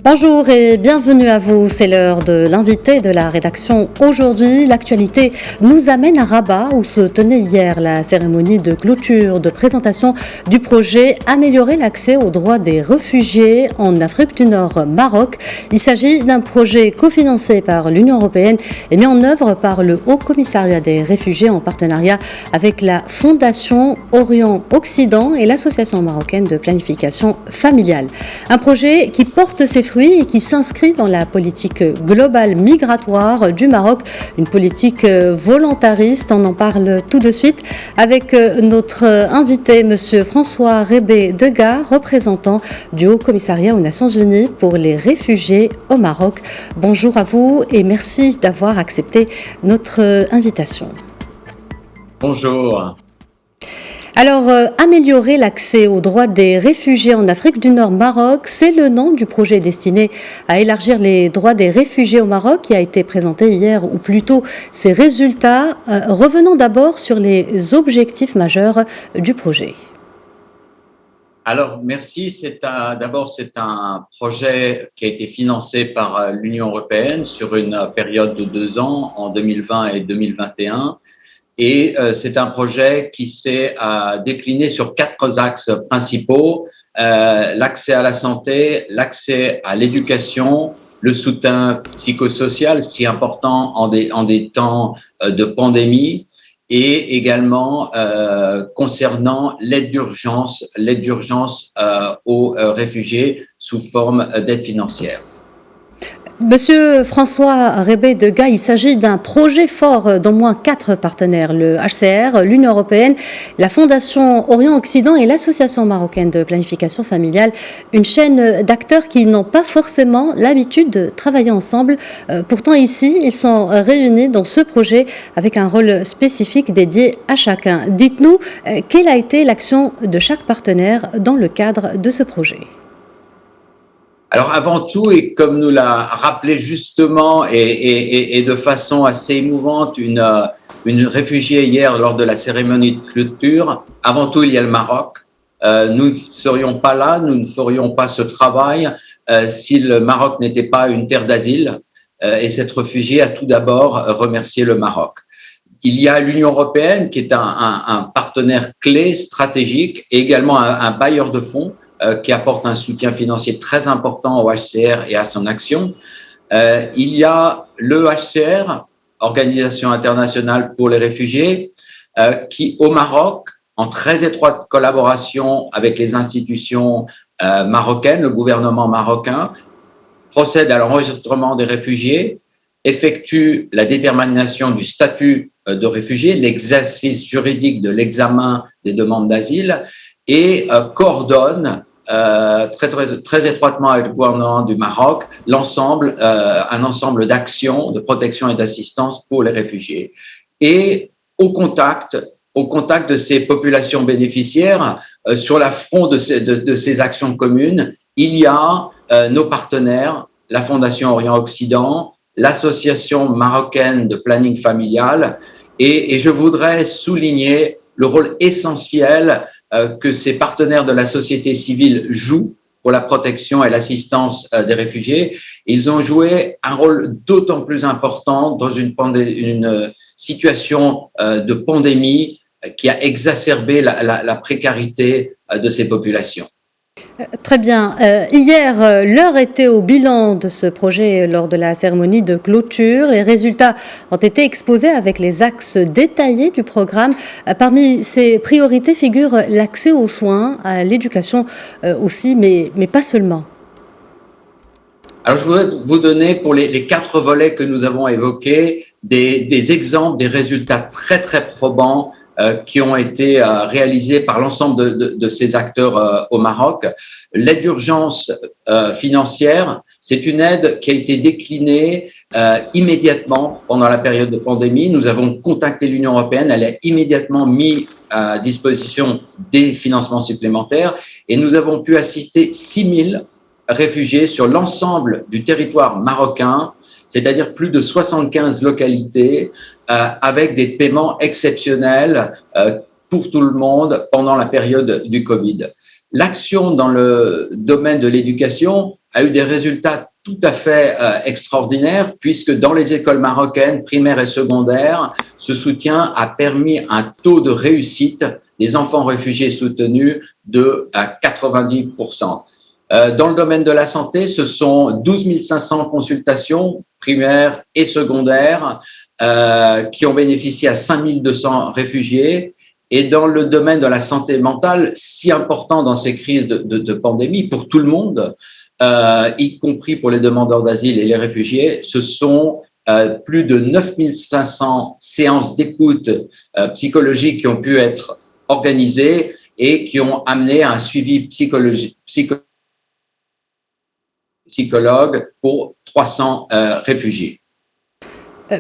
Bonjour et bienvenue à vous. C'est l'heure de l'invité de la rédaction. Aujourd'hui, l'actualité nous amène à Rabat où se tenait hier la cérémonie de clôture de présentation du projet Améliorer l'accès aux droits des réfugiés en Afrique du Nord, Maroc. Il s'agit d'un projet cofinancé par l'Union européenne et mis en œuvre par le Haut Commissariat des réfugiés en partenariat avec la Fondation Orient-Occident et l'Association marocaine de planification familiale. Un projet qui porte ses fruits et qui s'inscrit dans la politique globale migratoire du Maroc, une politique volontariste. On en parle tout de suite avec notre invité, Monsieur François Rebé-Degas, représentant du Haut Commissariat aux Nations Unies pour les réfugiés au Maroc. Bonjour à vous et merci d'avoir accepté notre invitation. Bonjour. Alors, améliorer l'accès aux droits des réfugiés en Afrique du Nord, Maroc, c'est le nom du projet destiné à élargir les droits des réfugiés au Maroc qui a été présenté hier, ou plutôt ses résultats. Revenons d'abord sur les objectifs majeurs du projet. Alors, merci. D'abord, c'est un projet qui a été financé par l'Union européenne sur une période de 2 ans, en 2020 et 2021. Et c'est un projet qui s'est décliné sur 4 axes principaux, l'accès à la santé, l'accès à l'éducation, le soutien psychosocial, si important en des temps de pandémie, et également concernant l'aide d'urgence aux réfugiés sous forme d'aide financière. Monsieur François Rebé-Degas, il s'agit d'un projet fort d'au moins 4 partenaires, le HCR, l'Union européenne, la Fondation Orient-Occident et l'Association marocaine de planification familiale, une chaîne d'acteurs qui n'ont pas forcément l'habitude de travailler ensemble. Pourtant ici, ils sont réunis dans ce projet avec un rôle spécifique dédié à chacun. Dites-nous, quelle a été l'action de chaque partenaire dans le cadre de ce projet ? Alors avant tout, et comme nous l'a rappelé justement et de façon assez émouvante une réfugiée hier lors de la cérémonie de clôture, avant tout il y a le Maroc. Nous ne serions pas là, nous ne ferions pas ce travail si le Maroc n'était pas une terre d'asile. Et cette réfugiée a tout d'abord remercié le Maroc. Il y a l'Union européenne qui est un partenaire clé, stratégique, et également un bailleur de fonds qui apporte un soutien financier très important au HCR et à son action. Il y a le HCR, Organisation internationale pour les réfugiés, qui au Maroc, en très étroite collaboration avec les institutions marocaines, le gouvernement marocain, procède à l'enregistrement des réfugiés, effectue la détermination du statut de réfugié, l'exercice juridique de l'examen des demandes d'asile et coordonne très étroitement avec le gouvernement du Maroc un ensemble d'actions de protection et d'assistance pour les réfugiés. Et au contact de ces populations bénéficiaires, sur la front de ces actions communes, il y a nos partenaires, la Fondation Orient-Occident, l'Association marocaine de planning familial, et je voudrais souligner le rôle essentiel que ces partenaires de la société civile jouent pour la protection et l'assistance des réfugiés. Ils ont joué un rôle d'autant plus important dans une situation de pandémie qui a exacerbé la précarité de ces populations. Très bien. Hier, l'heure était au bilan de ce projet lors de la cérémonie de clôture. Les résultats ont été exposés avec les axes détaillés du programme. Parmi ces priorités figure l'accès aux soins, à l'éducation aussi, mais pas seulement. Alors, je voudrais vous donner pour les 4 volets que nous avons évoqués des exemples, des résultats très, très probants qui ont été réalisés par l'ensemble de ces acteurs au Maroc. L'aide d'urgence financière, c'est une aide qui a été déclinée immédiatement pendant la période de pandémie. Nous avons contacté l'Union européenne, elle a immédiatement mis à disposition des financements supplémentaires et nous avons pu assister 6 000 réfugiés sur l'ensemble du territoire marocain, c'est-à-dire plus de 75 localités, avec des paiements exceptionnels pour tout le monde pendant la période du Covid. L'action dans le domaine de l'éducation a eu des résultats tout à fait extraordinaires, puisque dans les écoles marocaines, primaires et secondaires, ce soutien a permis un taux de réussite des enfants réfugiés soutenus de 90%. Dans le domaine de la santé, ce sont 12 500 consultations primaires et secondaires qui ont bénéficié à 5 200 réfugiés. Et dans le domaine de la santé mentale, si important dans ces crises de pandémie pour tout le monde, y compris pour les demandeurs d'asile et les réfugiés, ce sont plus de 9 500 séances d'écoute psychologique qui ont pu être organisées et qui ont amené à un suivi psychologue pour 300 réfugiés.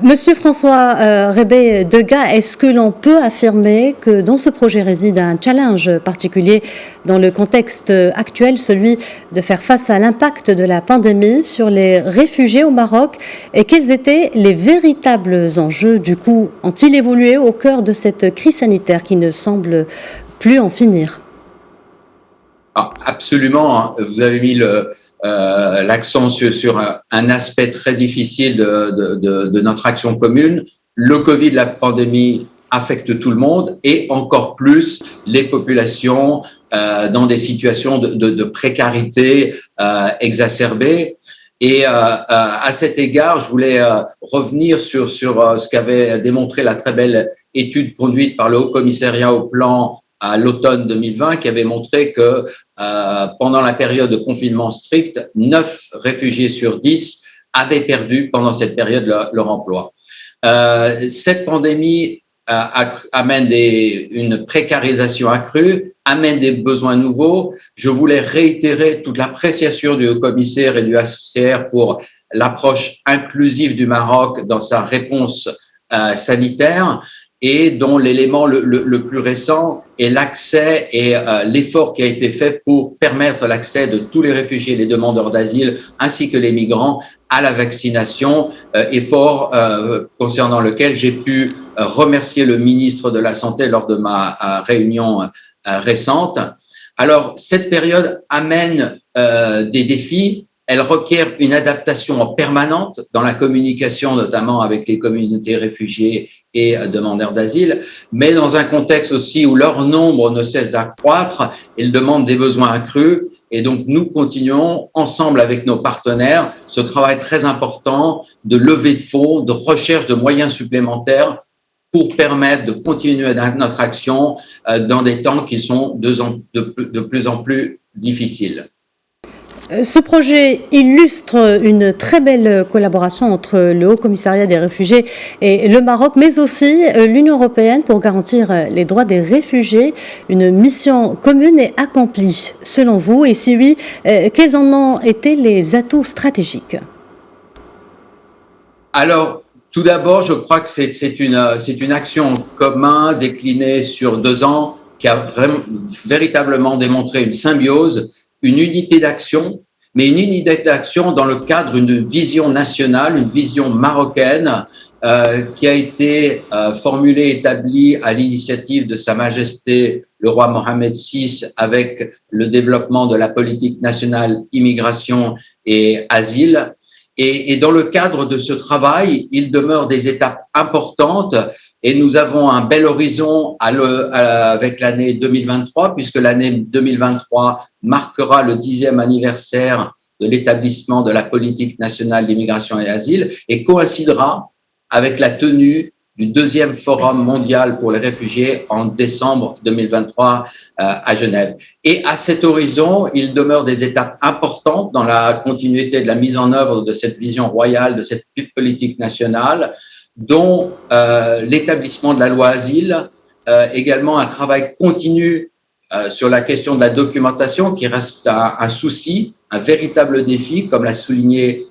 Monsieur François Rebey-Degas, est-ce que l'on peut affirmer que dans ce projet réside un challenge particulier dans le contexte actuel, celui de faire face à l'impact de la pandémie sur les réfugiés au Maroc, et quels étaient les véritables enjeux, du coup, ont-ils évolué au cœur de cette crise sanitaire qui ne semble plus en finir? Absolument, vous avez mis l'accent sur un aspect très difficile de notre action commune. Le Covid, la pandémie, affecte tout le monde et encore plus les populations dans des situations de précarité exacerbée. Et à cet égard, je voulais revenir sur ce qu'avait démontré la très belle étude conduite par le Haut Commissariat au Plan à l'automne 2020, qui avait montré que pendant la période de confinement strict, 9 réfugiés sur 10 avaient perdu pendant cette période leur emploi. Cette pandémie amène une précarisation accrue, amène des besoins nouveaux. Je voulais réitérer toute l'appréciation du haut-commissaire et du HCR pour l'approche inclusive du Maroc dans sa réponse sanitaire, et dont l'élément le plus récent est l'accès et l'effort qui a été fait pour permettre l'accès de tous les réfugiés et les demandeurs d'asile ainsi que les migrants à la vaccination, effort concernant lequel j'ai pu remercier le ministre de la Santé lors de ma réunion récente. Alors, cette période amène des défis. Elle requiert une adaptation permanente dans la communication, notamment avec les communautés réfugiées et demandeurs d'asile, mais dans un contexte aussi où leur nombre ne cesse d'accroître, ils demandent des besoins accrus. Et donc, nous continuons ensemble avec nos partenaires ce travail très important de levée de fonds, de recherche de moyens supplémentaires pour permettre de continuer notre action dans des temps qui sont de plus en plus difficiles. Ce projet illustre une très belle collaboration entre le Haut Commissariat des réfugiés et le Maroc, mais aussi l'Union européenne pour garantir les droits des réfugiés. Une mission commune est accomplie, selon vous, et si oui, quels en ont été les atouts stratégiques? Alors, tout d'abord, je crois que c'est une action en commun déclinée sur 2 ans qui a véritablement démontré une symbiose, une unité d'action, mais une unité d'action dans le cadre d'une vision nationale, une vision marocaine qui a été formulée, établie à l'initiative de Sa Majesté le roi Mohamed VI avec le développement de la politique nationale immigration et asile. Et dans le cadre de ce travail, il demeure des étapes importantes. Et nous avons un bel horizon avec l'année 2023, puisque l'année 2023 marquera le 10e anniversaire de l'établissement de la politique nationale d'immigration et asile et coïncidera avec la tenue du 2e Forum mondial pour les réfugiés en décembre 2023 à Genève. Et à cet horizon, il demeure des étapes importantes dans la continuité de la mise en œuvre de cette vision royale, de cette politique nationale, dont l'établissement de la loi asile, également un travail continu sur la question de la documentation qui reste un souci, un véritable défi, comme l'a souligné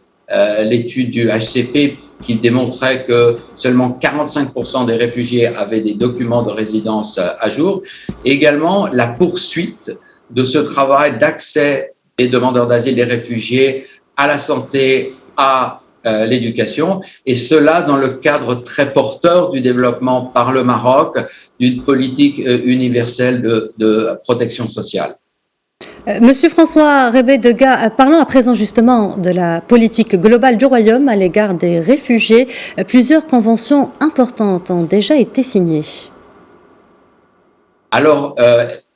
l'étude du HCP qui démontrait que seulement 45% des réfugiés avaient des documents de résidence à jour. Et également la poursuite de ce travail d'accès des demandeurs d'asile et des réfugiés à la santé, à l'éducation, et cela dans le cadre très porteur du développement par le Maroc d'une politique universelle de protection sociale. Monsieur François Rebé-Degas, parlons à présent justement de la politique globale du Royaume à l'égard des réfugiés. Plusieurs conventions importantes ont déjà été signées. Alors,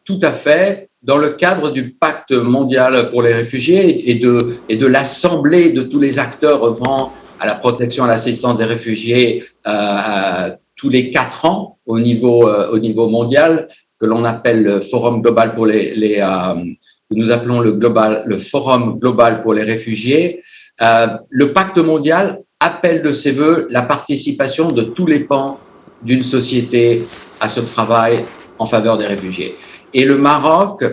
tout à fait. Dans le cadre du pacte mondial pour les réfugiés et de l'assemblée de tous les acteurs œuvrant à la protection et à l'assistance des réfugiés tous les 4 ans au niveau mondial, que l'on appelle le Forum global pour que nous appelons le Forum global pour les réfugiés, le pacte mondial appelle de ses voeux la participation de tous les pans d'une société à ce travail en faveur des réfugiés. Et au Maroc,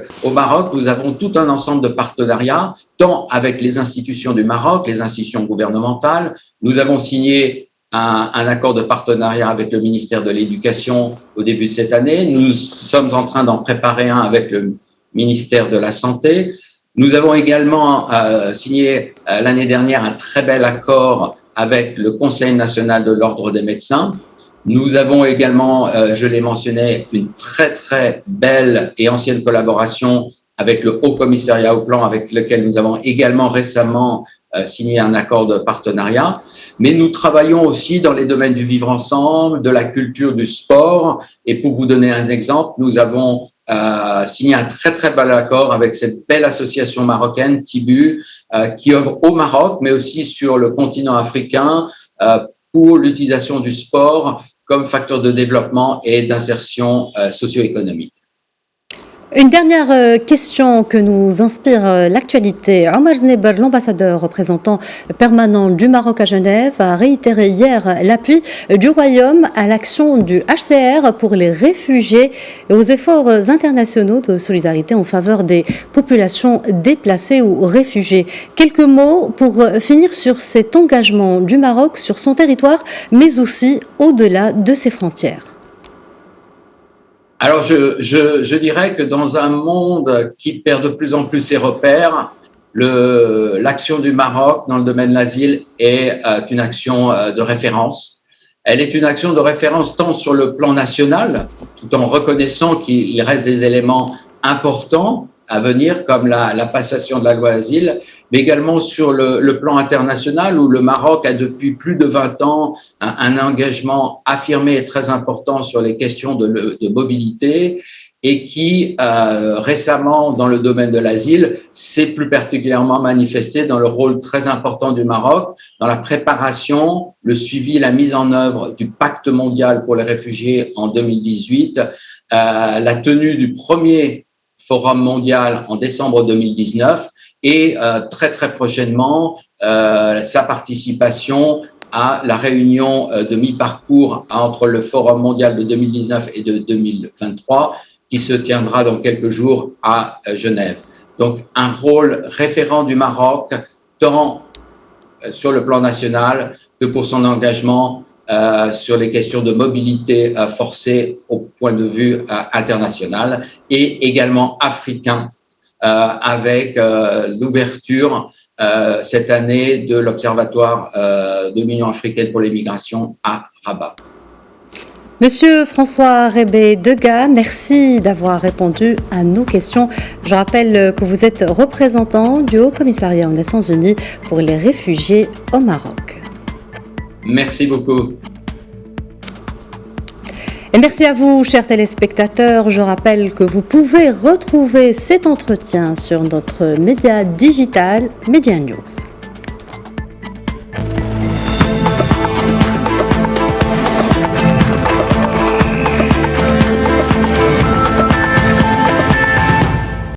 nous avons tout un ensemble de partenariats, tant avec les institutions du Maroc, les institutions gouvernementales. Nous avons signé un accord de partenariat avec le ministère de l'Éducation au début de cette année. Nous sommes en train d'en préparer un avec le ministère de la Santé. Nous avons également signé l'année dernière un très bel accord avec le Conseil national de l'Ordre des médecins. Nous avons également, je l'ai mentionné, une très très belle et ancienne collaboration avec le Haut Commissariat au Plan, avec lequel nous avons également récemment signé un accord de partenariat. Mais nous travaillons aussi dans les domaines du vivre ensemble, de la culture, du sport. Et pour vous donner un exemple, nous avons signé un très très bel accord avec cette belle association marocaine, Tibu, qui œuvre au Maroc, mais aussi sur le continent africain, pour l'utilisation du sport comme facteur de développement et d'insertion socio-économique. Une dernière question que nous inspire l'actualité. Omar Zneber, l'ambassadeur représentant permanent du Maroc à Genève, a réitéré hier l'appui du Royaume à l'action du HCR pour les réfugiés et aux efforts internationaux de solidarité en faveur des populations déplacées ou réfugiées. Quelques mots pour finir sur cet engagement du Maroc sur son territoire, mais aussi au-delà de ses frontières. Alors, je dirais que dans un monde qui perd de plus en plus ses repères, l'action du Maroc dans le domaine de l'asile est une action de référence. Elle est une action de référence tant sur le plan national, tout en reconnaissant qu'il reste des éléments importants à venir, comme la passation de la loi asile, mais également sur le plan international, où le Maroc a depuis plus de 20 ans un engagement affirmé et très important sur les questions de mobilité, et qui récemment, dans le domaine de l'asile, s'est plus particulièrement manifesté dans le rôle très important du Maroc, dans la préparation, le suivi, la mise en œuvre du pacte mondial pour les réfugiés en 2018, la tenue du premier Forum mondial en décembre 2019 et très très prochainement sa participation à la réunion de mi-parcours entre le Forum mondial de 2019 et de 2023 qui se tiendra dans quelques jours à Genève. Donc un rôle référent du Maroc tant sur le plan national que pour son engagement sur les questions de mobilité forcée au point de vue international et également africain avec l'ouverture cette année de l'Observatoire de l'Union africaine pour les migrations à Rabat. Monsieur François Rebé-Degas, merci d'avoir répondu à nos questions. Je rappelle que vous êtes représentant du Haut Commissariat aux Nations Unies pour les réfugiés au Maroc. Merci beaucoup. Et merci à vous, chers téléspectateurs. Je rappelle que vous pouvez retrouver cet entretien sur notre média digital Média News.